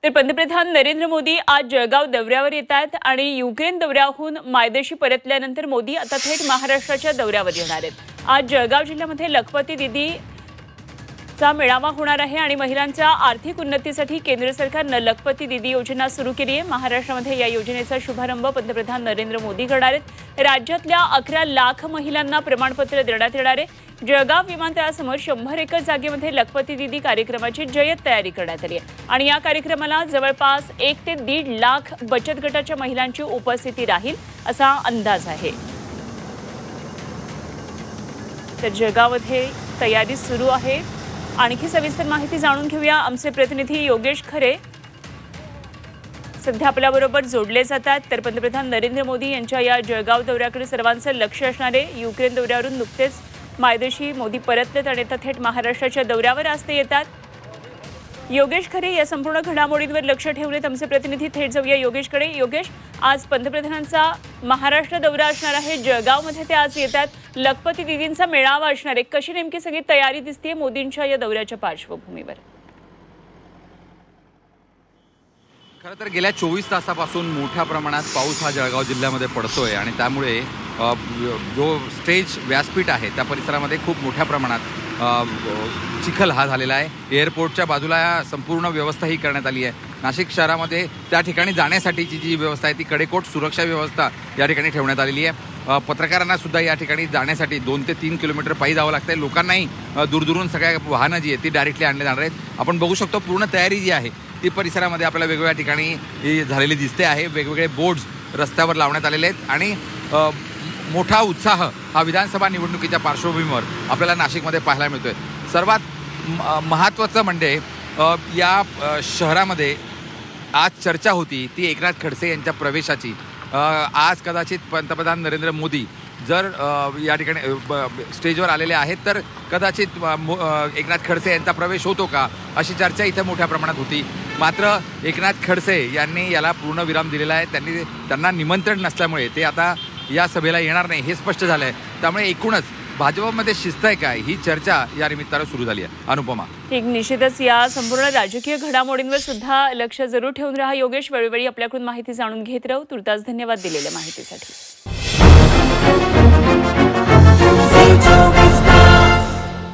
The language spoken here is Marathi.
तर पंतप्रधान नरेंद्र मोदी आज जळगाव दौऱ्यावर येतात आणि युक्रेन दौऱ्याहून मायदेशी परतल्यानंतर मोदी आता थेट महाराष्ट्राच्या दौऱ्यावर येणार आहेत। आज जळगाव जिल्ह्यामध्ये लखपती दीदी चा मेळावा होणार आहे आणि महिलांच्या आर्थिक उन्नतीसाठी केंद्र सरकारने लखपती दीदी योजना सुरू केली आहे। महाराष्ट्रामध्ये या योजनेचा शुभारंभ पंतप्रधान नरेंद्र मोदी करणार आहेत। राज्यातल्या 11 लाख महिलांना प्रमाणपत्र देण्यात येणार आहे। जळगाव विमानतळासमोर 100 एकर जागेमध्ये लखपती दीदी कार्यक्रमाची जय्यत तयारी करण्यात आली आहे आणि या कार्यक्रमाला जवळपास 1 ते 1.5 लाख बचत गटाच्या महिलांची उपस्थिती राहील असा अंदाज आहे। तर जळगावमध्ये तयारी सुरू आहे। आणखी सविस्तर माहिती जाणून घेऊया। आमचे प्रतिनिधी योगेश खरे सध्या आपल्याबरोबर जोडले जातात। तर पंतप्रधान नरेंद्र मोदी यांच्या या जळगाव दौऱ्याकडे सर्वांचं लक्ष असणार आहे। युक्रेन दौऱ्यावरून नुकतेच मायदेशी मोदी परतलेत आणि आता थेट महाराष्ट्राच्या दौऱ्यावर आज ते येतात। योगेश खरे या संपूर्ण घडामोडींवर लक्ष ठेवलेत आमचे प्रतिनिधी। थेट जाऊया योगेशकडे। योगेश, आज पंतप्रधानांचा महाराष्ट्र दौरा असणार आहे। जळगावमध्ये ते आज येतात। लखपती दीदींचा मेळावा असणार आहे। कशी नेमकी सगळी तयारी दिसते मोदींच्या या दौऱ्याच्या पार्श्वभूमीवर? खरं तर गेल्या 24 तासापासून मोठ्या प्रमाणात पाऊस हा जळगाव जिल्ह्यामध्ये पडतोय आणि त्यामुळे जो स्टेज व्यासपीठ आहे त्या परिसरामध्ये खूप मोठ्या प्रमाणात चिखल हा झालेला आहे। एअरपोर्टच्या बाजूला संपूर्ण व्यवस्था ही करण्यात आली आहे। नाशिक शहरामध्ये त्या ठिकाणी जाण्यासाठीची जी व्यवस्था आहे ती कडेकोट सुरक्षा व्यवस्था या ठिकाणी ठेवण्यात आलेली आहे। पत्रकारांना सुद्धा या ठिकाणी जाण्यासाठी 2 ते 3 किलोमीटर पायी जावं लागतंय। लोकांनाही दूरदूरून सगळ्या वाहनं जी आहेत ती डायरेक्टली आणले जाणार आहेत। आपण बघू शकतो पूर्ण तयारी जी आहे ती परिसरामध्ये आपल्याला वेगवेगळ्या ठिकाणी झालेली दिसते आहे। वेगवेगळे बोर्ड्स रस्त्यावर लावण्यात आलेले आहेत आणि मोठा उत्साह हा विधानसभा निवडणुकीच्या पार्श्वभूमीवर आपल्याला नाशिकमध्ये पाहायला मिळतोय। सर्वात महत्त्वाचं म्हणजे या शहरामध्ये आज चर्चा होती ती एकनाथ खडसे यांच्या प्रवेशाची। आज कदाचित पंतप्रधान नरेंद्र मोदी जर या ठिकाणी स्टेजवर आलेले आहेत तर कदाचित एकनाथ खडसे यांचा प्रवेश होतो का अशी चर्चा इथे मोठ्या प्रमाणात होती। मात्र एकनाथ खडसे यांनी याला पूर्ण विराम दिलेला आहे। त्यांना निमंत्रण नसल्यामुळे ते आता या सभेला येणार नाही हे स्पष्ट झालं आहे। त्यामुळे एकूणच भाजपमध्ये शिस्त आहे काय ही चर्चा या निमित्तानं सुरू झाली आहे। अनुपमा, ठीक, निश्चितच या संपूर्ण राजकीय घडामोडींवर सुद्धा लक्ष जरूर ठेवून राहा योगेश। वेळोवेळी आपल्याकडून माहिती जाणून घेत राहू। तुर्तास धन्यवाद दिलेल्या माहितीसाठी।